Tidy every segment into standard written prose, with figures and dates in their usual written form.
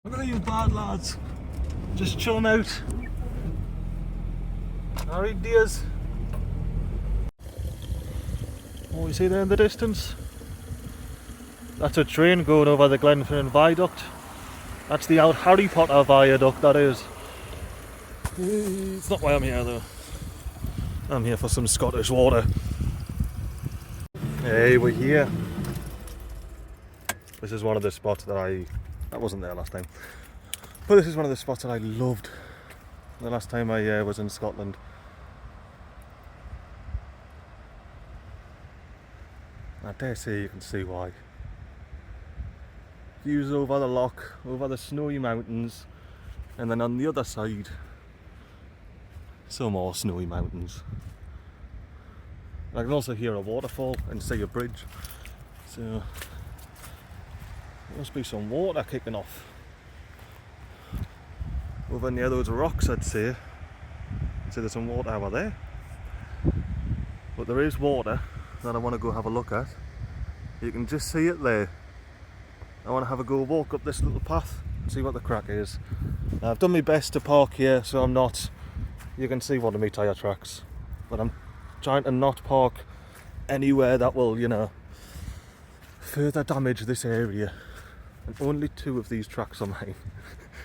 Look at you bad lads. Just chilling out. Alright, dears. Oh, you see there in the distance? That's a train going over the Glenfinnan Viaduct. That's the old Harry Potter viaduct, that is. It's not why I'm here though. I'm here for some Scottish water. Hey, we're here. This is one of the spots that I wasn't there last time. But this is one of the spots that I loved the last time I was in Scotland. I dare say you can see why. Views over the loch, over the snowy mountains, and then on the other side, some more snowy mountains. I can also hear a waterfall and see a bridge, so there must be some water kicking off. Over near those rocks, I'd say. So there's some water over there. But there is water that I want to go have a look at. You can just see it there. I want to have a go walk up this little path and see what the crack is. Now, I've done my best to park here so I'm not, you can see one of my tyre tracks, but I'm trying to not park anywhere that will, you know, further damage this area. And only 2 of these tracks are mine.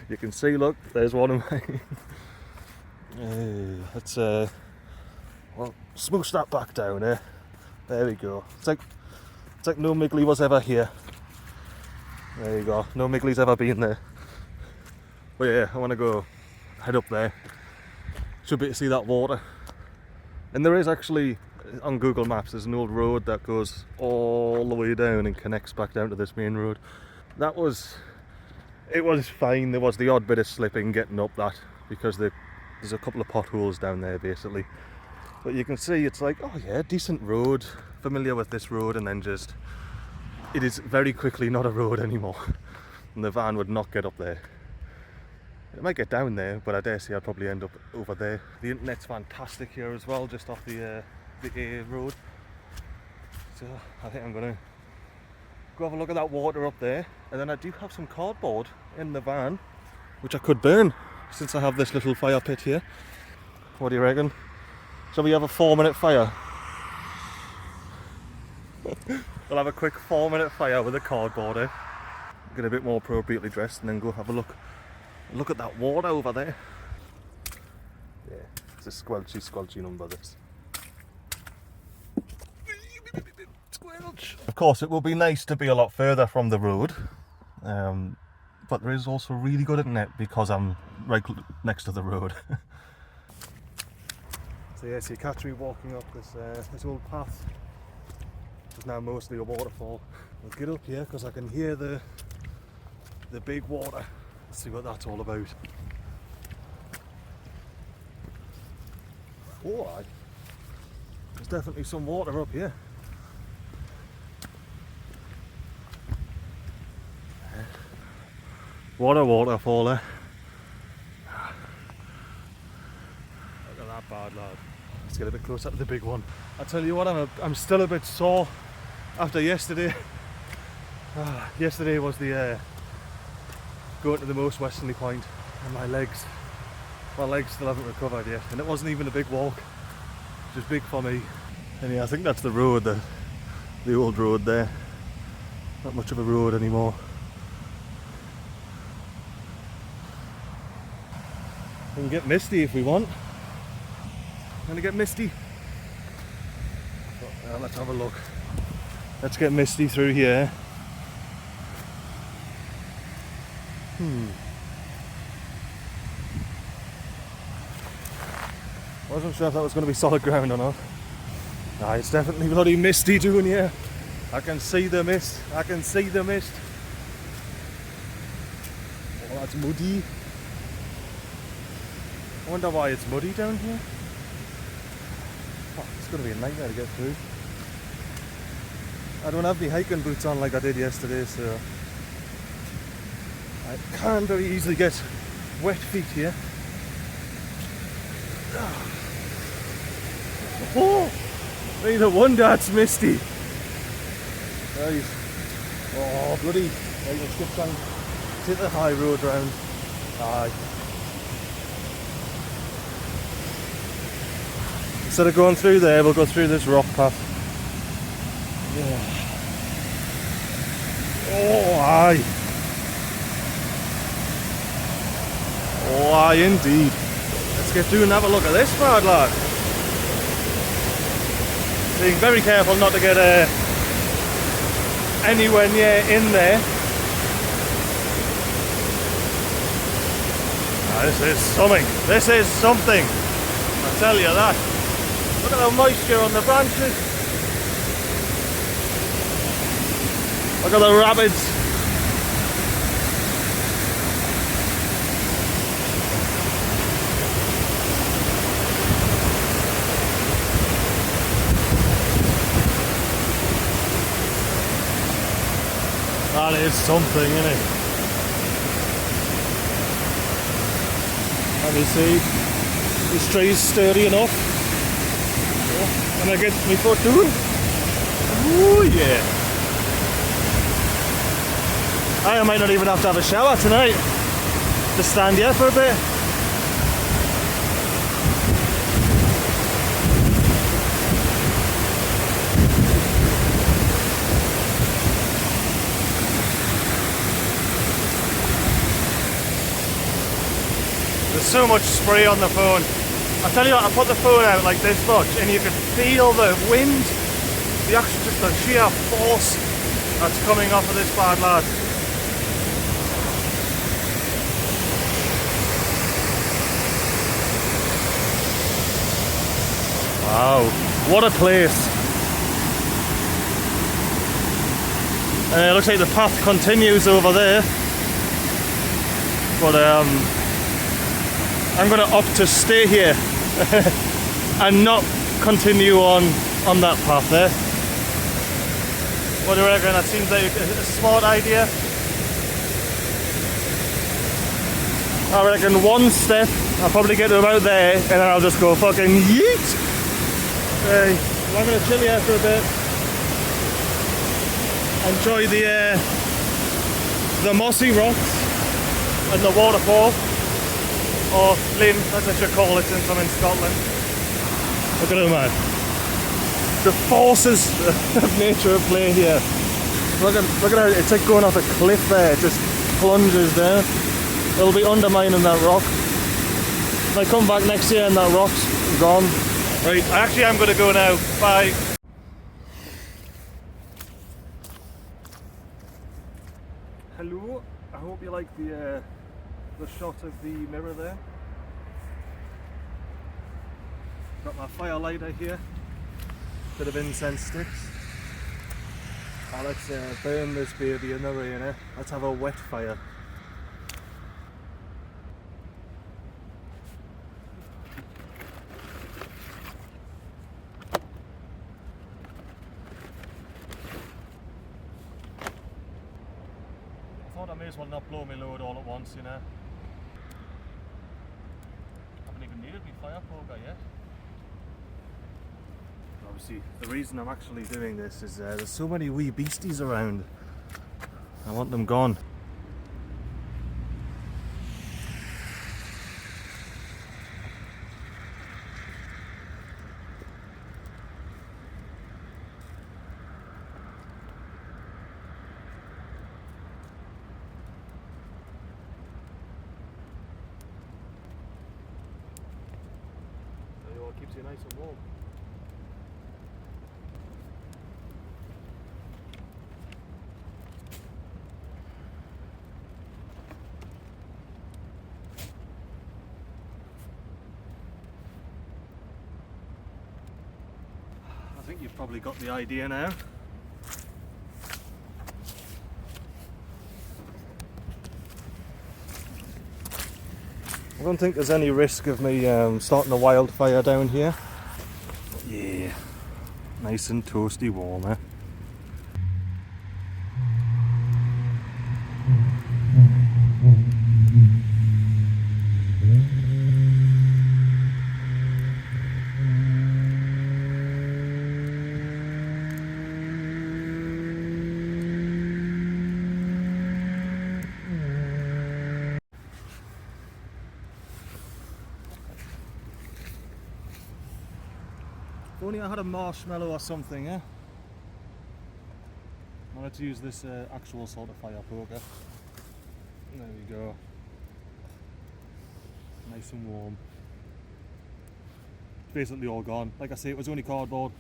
You can see, look, there's one of mine. Let's well, smoosh that back down there. There we go. It's like no Migley was ever here. There you go. No Migley's ever been there. But yeah, I want to go head up there. Should be able to see that water. And there is actually, on Google Maps, there's an old road that goes all the way down and connects back down to this main road. It was fine. There was the odd bit of slipping getting up that, because there's a couple of potholes down there basically. But you can see it's like, oh yeah, decent road, familiar with this road, and then just, it is very quickly not a road anymore. And the van would not get up there. It might get down there, but I dare say I'd probably end up over there. The internet's fantastic here as well, just off the A road. So I think I'm gonna go have a look at that water up there, and then I do have some cardboard in the van, which I could burn, since I have this little fire pit here. What do you reckon? Shall we have a 4-minute fire? We'll have a quick 4-minute fire with a cardboard, eh? Get a bit more appropriately dressed and then go have a look at that water over there. Yeah, it's a squelchy number, this. Squelch! Of course, it will be nice to be a lot further from the road, but there is also really good internet because I'm right next to the road. So yeah, so you catch me walking up this old path. It's now mostly a waterfall. I'll get up here because I can hear the big water. Let's see what that's all about. Oh, aye. There's definitely some water up here. What a waterfall, eh? Look at that bad lad. Let's get a bit closer to the big one. I tell you what, I'm still a bit sore after yesterday. Yesterday was the going to the most westerly point, and my legs still haven't recovered yet, and it wasn't even a big walk, which is big for me. And yeah, I think that's the road, the old road there. Not much of a road anymore. We can get Misty if we want. Gonna get Misty. Well, let's have a look. Let's get Misty through here. I wasn't sure if that was going to be solid ground or not. Nah, it's definitely bloody misty doing here. I can see the mist. I can see the mist. Oh, that's muddy. I wonder why it's muddy down here. Oh, it's going to be a nightmare to get through. I don't have the hiking boots on like I did yesterday, so I can very easily get wet feet here. Oh, no wonder it's misty. Right. Oh, bloody. Right, let's get down. Take the high road round. Aye. Instead of going through there, we'll go through this rock path. Yeah. Oh, aye. Oh, aye, indeed. Let's get through and have a look at this bad lad. Being very careful not to get anywhere near in there. This is something. This is something. I tell you that. Look at the moisture on the branches. Look at the rapids. That is something, isn't it? Let me see. This tree's sturdy enough. Oh, and I get my foot doing. Oh yeah. I might not even have to have a shower tonight. Just stand here for a bit. There's so much spray on the phone. I tell you what, I put the phone out like this much and you can feel the wind, the actual, just the sheer force that's coming off of this bad lad. Wow, what a place. It looks like the path continues over there, but I'm going to opt to stay here and not continue on that path there. What do you reckon? That seems like a smart idea. I reckon one step, I'll probably get to about there and then I'll just go fucking yeet. I'm going to chill here for a bit. Enjoy the mossy rocks and the waterfall. Or Lynn, as I should call it since I'm in Scotland. Look at it, man. The forces of nature at play here. Look at how it's like going off a cliff there. It just plunges down. It'll be undermining that rock. If I come back next year and that rock's gone. Right, actually I'm going to go now. Bye. Hello. I hope you like the shot of the mirror there. Got my fire lighter here, bit of incense sticks. Oh, let's burn this baby in the rain, eh? Let's have a wet fire. I thought I may as well not blow my load all at once, you know. Haven't even needed my fire poker yet. Obviously, the reason I'm actually doing this is there's so many wee beasties around. I want them gone. Tell you what keeps you nice and warm. I think you've probably got the idea now. I don't think there's any risk of me starting a wildfire down here. Yeah, nice and toasty warm, eh? If only I had a marshmallow or something, eh? Now let's use this actual sort of fire poker. There we go. Nice and warm. Basically all gone. Like I say, it was only cardboard,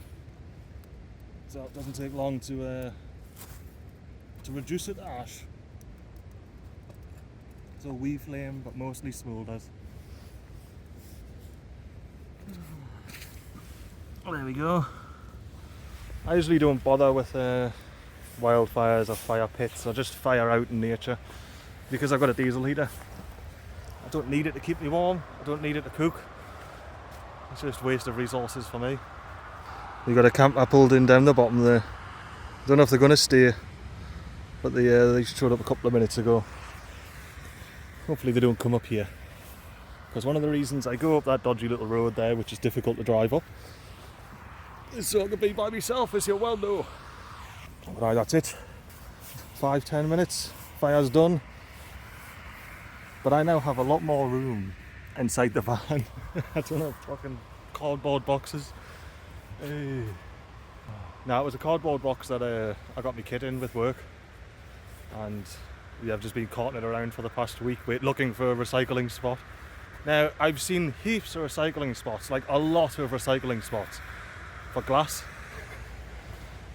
so it doesn't take long to reduce it to ash. It's a wee flame, but mostly smoulders. There we go. I usually don't bother with wildfires or fire pits. I just fire out in nature because I've got a diesel heater. I don't need it to keep me warm. I don't need it to cook. It's just a waste of resources for me. We've got a camper pulled in down the bottom there. I don't know if they're going to stay, but they showed up a couple of minutes ago. Hopefully they don't come up here, because one of the reasons I go up that dodgy little road there, which is difficult to drive up, is so I can be by myself, as you well know. Right, that's it. 5-10 minutes, fire's done. But I now have a lot more room inside the van. I don't know, fucking cardboard boxes. Now, it was a cardboard box that I got my kit in with work, and yeah, I've just been carting it around for the past week looking for a recycling spot. Now, I've seen heaps of recycling spots, like a lot of recycling spots for glass.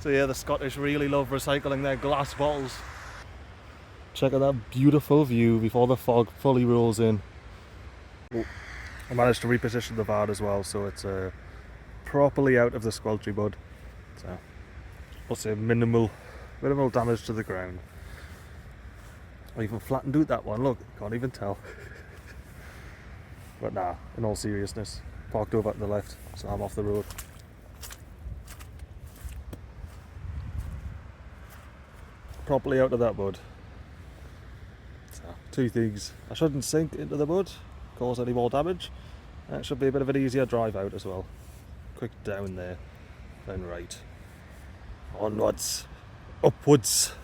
So yeah, the Scottish really love recycling their glass bottles. Check out that beautiful view before the fog fully rolls in. Oh, I managed to reposition the van as well, so it's properly out of the squelchy mud. So, I'll say minimal damage to the ground. I even flattened out that one, look, can't even tell. But nah, in all seriousness, parked over to the left, so I'm off the road. Properly out of that mud. So, two things. I shouldn't sink into the mud, cause any more damage. And it should be a bit of an easier drive out as well. Quick down there, then right. Onwards, upwards.